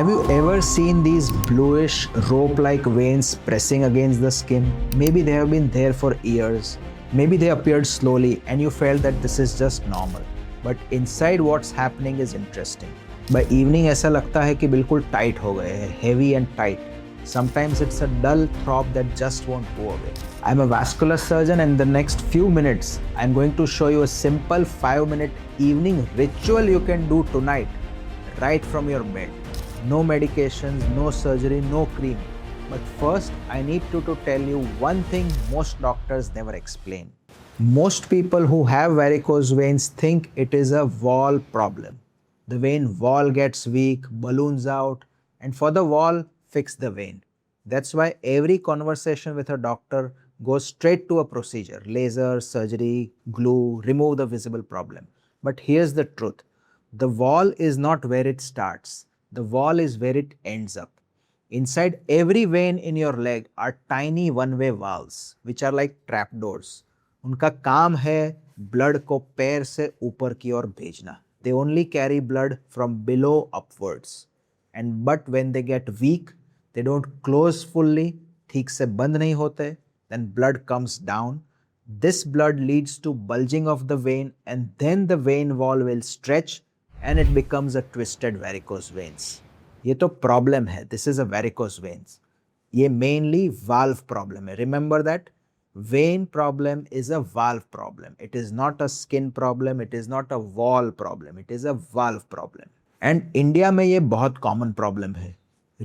Have you ever seen these bluish rope-like veins pressing against the skin? Maybe they have been there for years. Maybe they appeared slowly and you felt that this is just normal. But inside what's happening is interesting. By evening ऐसा लगता है कि बिल्कुल tight हो गए हैं, heavy and tight. Sometimes it's a dull throb that just won't go away. I'm a vascular surgeon and in the next few minutes, I'm going to show you a simple 5-minute evening ritual you can do tonight, right from your bed. No medications, no surgery, no cream. But first, I need to tell you one thing most doctors never explain. Most people who have varicose veins think it is a wall problem. The vein wall gets weak, balloons out, and for the wall, fix the vein. That's why every conversation with a doctor goes straight to a procedure: laser, surgery, glue, remove the visible problem. But here's the truth. The wall is not where it starts. The wall is where it ends up. Inside every vein in your leg are tiny one-way valves, which are like trapdoors. उनका काम है blood को पैर से ऊपर की ओर भेजना. They only carry blood from below upwards. But when they get weak, they don't close fully, ठीक से बंद नहीं होते, then blood comes down. This blood leads to bulging of the vein and then the vein wall will stretch and it becomes a twisted varicose veins. ये तो problem है. This is a varicose veins. ये mainly valve problem है. Remember that? Vein problem is a valve problem. It is not a skin problem. It is not a wall problem. It is a valve problem. And India में ये बहुत common problem है.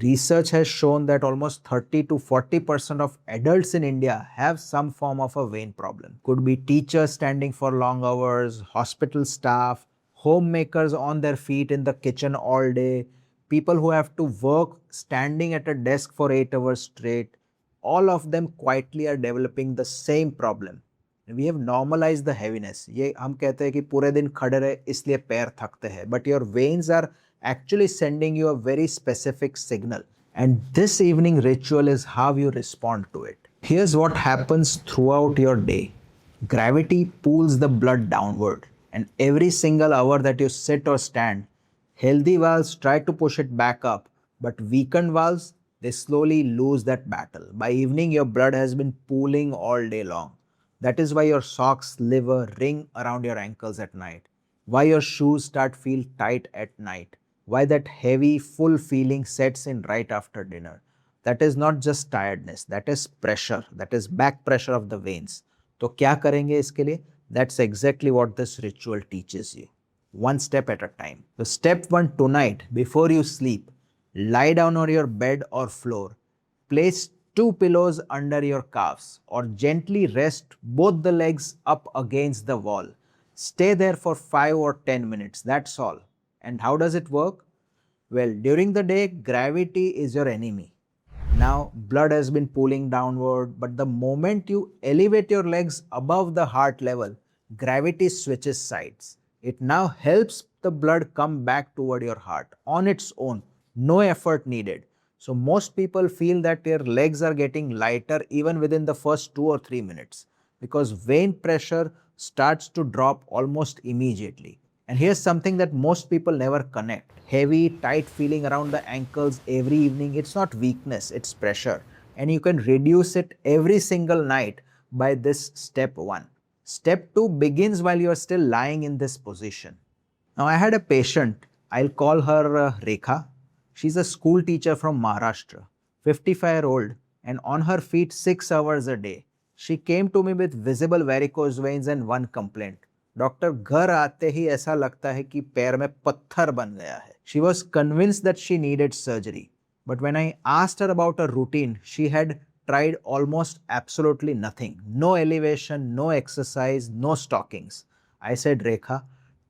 Research has shown that almost 30 to 40% of adults in India have some form of a vein problem. Could be teachers standing for long hours, hospital staff, homemakers on their feet in the kitchen all day, people who have to work standing at a desk for 8 hours straight. All of them quietly are developing the same problem. We have normalized the heaviness. ये हम कहते हैं कि पूरे दिन खड़े रहे इसलिए पैर थकते हैं. But your veins are actually sending you a very specific signal. And this evening ritual is how you respond to it. Here's what happens throughout your day. Gravity pulls the blood downward. And every single hour that you sit or stand, healthy valves try to push it back up. But weakened valves, they slowly lose that battle. By evening, your blood has been pooling all day long. That is why your socks leave a ring around your ankles at night. Why your shoes start feel tight at night. Why that heavy, full feeling sets in right after dinner. That is not just tiredness. That is pressure. That is back pressure of the veins. तो क्या करेंगे इसके लिए? That's exactly what this ritual teaches you. One step at a time. So step 1 tonight, before you sleep, lie down on your bed or floor. Place 2 pillows under your calves or gently rest both the legs up against the wall. Stay there for 5 or 10 minutes. That's all. And how does it work? Well, during the day, gravity is your enemy. Now, blood has been pooling downward, but the moment you elevate your legs above the heart level, gravity switches sides. It now helps the blood come back toward your heart on its own. No effort needed. So most people feel that their legs are getting lighter even within the first 2 or 3 minutes because vein pressure starts to drop almost immediately. And here's something that most people never connect. Heavy, tight feeling around the ankles every evening, it's not weakness, it's pressure. And you can reduce it every single night by this step 1. Step 2 begins while you are still lying in this position. Now I had a patient, I'll call her Rekha. She's a school teacher from Maharashtra, 55-year-old, and on her feet 6 hours a day. She came to me with visible varicose veins and one complaint. Doctor घर आते ही ऐसा लगता है कि पैर में पत्थर बन गया है. She was convinced that she needed surgery. But when I asked her about her routine, she had tried almost absolutely nothing. No elevation, no exercise, no stockings. I said, Rekha,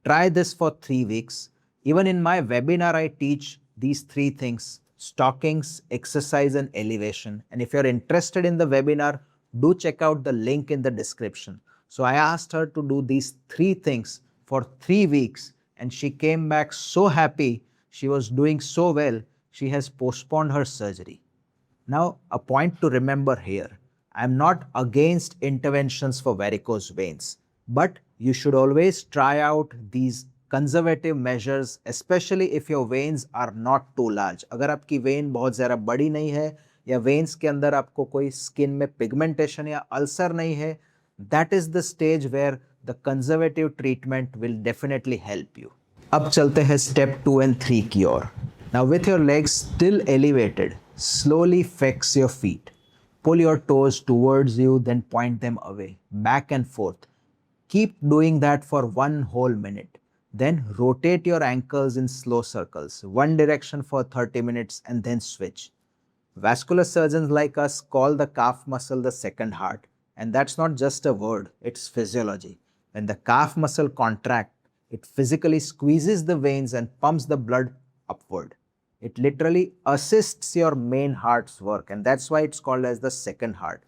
try this for 3 weeks. Even in my webinar, I teach these 3 things: stockings, exercise, and elevation. And if you're interested in the webinar, do check out the link in the description. So I asked her to do these 3 things for 3 weeks and she came back so happy. She was doing so well, she has postponed her surgery. Now, a point to remember here. I'm not against interventions for varicose veins, but you should always try out these conservative measures, especially if your veins are not too large. अगर आपकी vein बहुत ज़्यादा बड़ी नहीं है या veins के अंदर आपको कोई skin में pigmentation या ulcer नहीं है, that is the stage where the conservative treatment will definitely help you. अब चलते हैं step 2 and 3 की ओर. Now with your legs still elevated, slowly flex your feet. Pull your toes towards you, then point them away, back and forth. Keep doing that for 1 whole minute. Then rotate your ankles in slow circles, one direction for 30 minutes and then switch. Vascular surgeons like us call the calf muscle the second heart, and that's not just a word, it's physiology. When the calf muscle contracts, it physically squeezes the veins and pumps the blood upward. It literally assists your main heart's work, and that's why it's called as the second heart.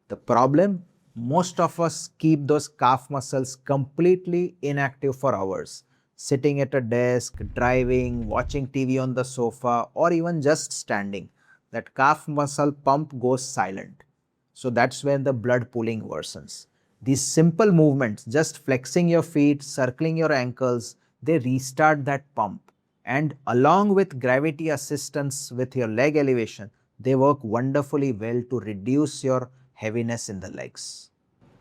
The problem, most of us keep those calf muscles completely inactive for hours, sitting at a desk, driving, watching TV on the sofa, or even just standing. That calf muscle pump goes silent. So that's when the blood pooling worsens. These simple movements, just flexing your feet, circling your ankles, they restart that pump. And along with gravity assistance with your leg elevation, they work wonderfully well to reduce your heaviness in the legs.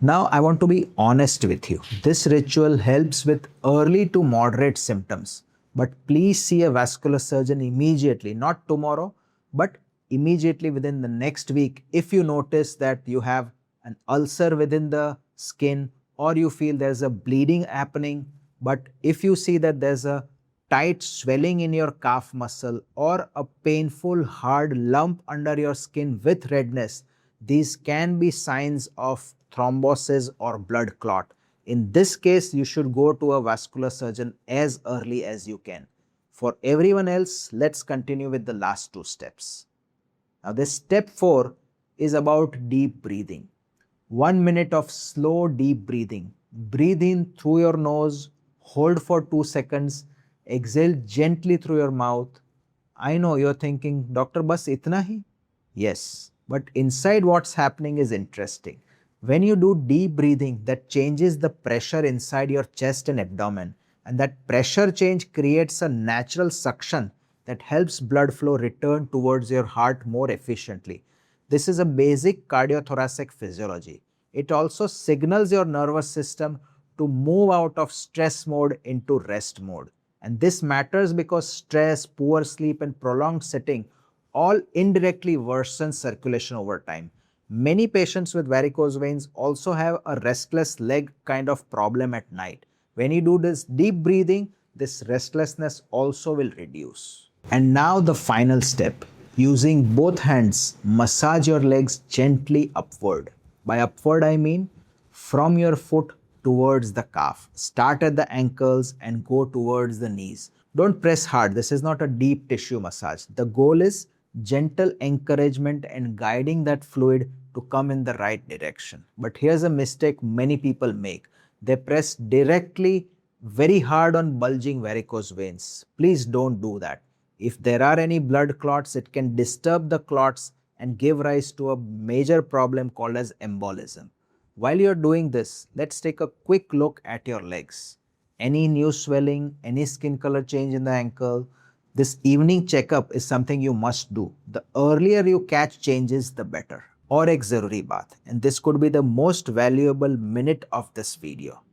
Now I want to be honest with you. This ritual helps with early to moderate symptoms. But please see a vascular surgeon immediately, not tomorrow, but immediately within the next week if you notice that you have an ulcer within the skin or you feel there's a bleeding happening. But if you see that there's a tight swelling in your calf muscle or a painful hard lump under your skin with redness, these can be signs of thrombosis or blood clot. In this case, you should go to a vascular surgeon as early as you can. For everyone else, let's continue with the last 2 steps. Now this step 4 is about deep breathing. 1 minute of slow deep breathing. Breathe in through your nose, hold for 2 seconds, exhale gently through your mouth. I know you're thinking, Doctor, bas itna hi? Yes, but inside what's happening is interesting. When you do deep breathing, that changes the pressure inside your chest and abdomen, and that pressure change creates a natural suction that helps blood flow return towards your heart more efficiently. This is a basic cardiothoracic physiology. It also signals your nervous system to move out of stress mode into rest mode. And this matters because stress, poor sleep, and prolonged sitting all indirectly worsen circulation over time. Many patients with varicose veins also have a restless leg kind of problem at night. When you do this deep breathing, this restlessness also will reduce. And now the final step. Using both hands, massage your legs gently upward. By upward, I mean from your foot towards the calf. Start at the ankles and go towards the knees. Don't press hard. This is not a deep tissue massage. The goal is gentle encouragement and guiding that fluid to come in the right direction. But here's a mistake many people make. They press directly very hard on bulging varicose veins. Please don't do that. If there are any blood clots, it can disturb the clots and give rise to a major problem called as embolism. While you're doing this, let's take a quick look at your legs. Any new swelling, any skin color change in the ankle? This evening checkup is something you must do. The earlier you catch changes, the better. Or ek zaruri baat. And this could be the most valuable minute of this video.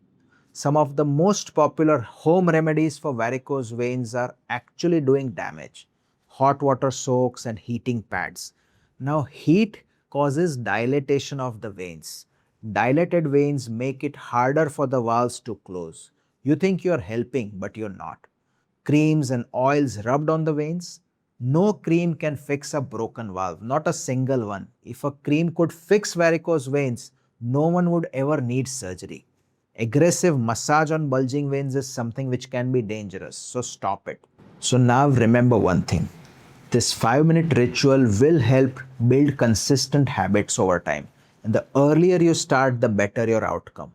Some of the most popular home remedies for varicose veins are actually doing damage. Hot water soaks and heating pads. Now heat causes dilatation of the veins. Dilated veins make it harder for the valves to close. You think you're helping, but you're not. Creams and oils rubbed on the veins? No cream can fix a broken valve, not a single one. If a cream could fix varicose veins, no one would ever need surgery. Aggressive massage on bulging veins is something which can be dangerous, so stop it. So now remember one thing. This 5-minute ritual will help build consistent habits over time. And the earlier you start, the better your outcome.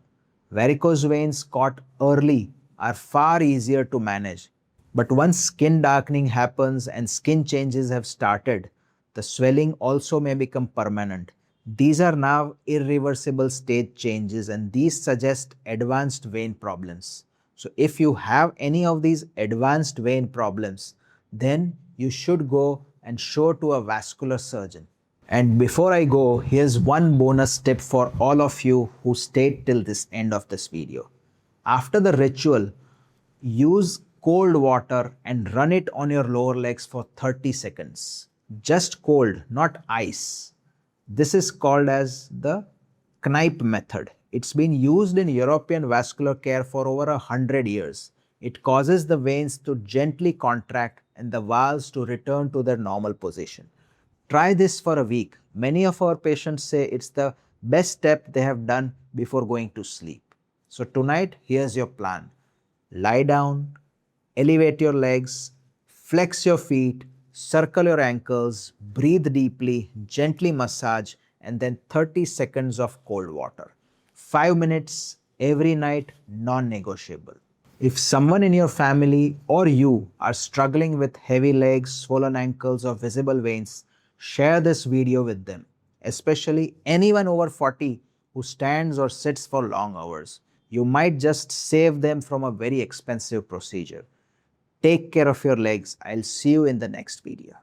Varicose veins caught early are far easier to manage. But once skin darkening happens and skin changes have started, the swelling also may become permanent. These are now irreversible stage changes and these suggest advanced vein problems. So if you have any of these advanced vein problems, then you should go and show to a vascular surgeon. And before I go, here's one bonus tip for all of you who stayed till this end of this video. After the ritual, use cold water and run it on your lower legs for 30 seconds. Just cold, not ice. This is called as the Kneipp method. It's been used in European vascular care for over 100 years. It causes the veins to gently contract and the valves to return to their normal position. Try this for a week. Many of our patients say it's the best step they have done before going to sleep. So tonight, here's your plan. Lie down, elevate your legs, flex your feet, circle your ankles, breathe deeply, gently massage, and then 30 seconds of cold water. 5 minutes every night, non-negotiable. If someone in your family or you are struggling with heavy legs, swollen ankles, or visible veins, share this video with them, especially anyone over 40 who stands or sits for long hours. You might just save them from a very expensive procedure. Take care of your legs. I'll see you in the next video.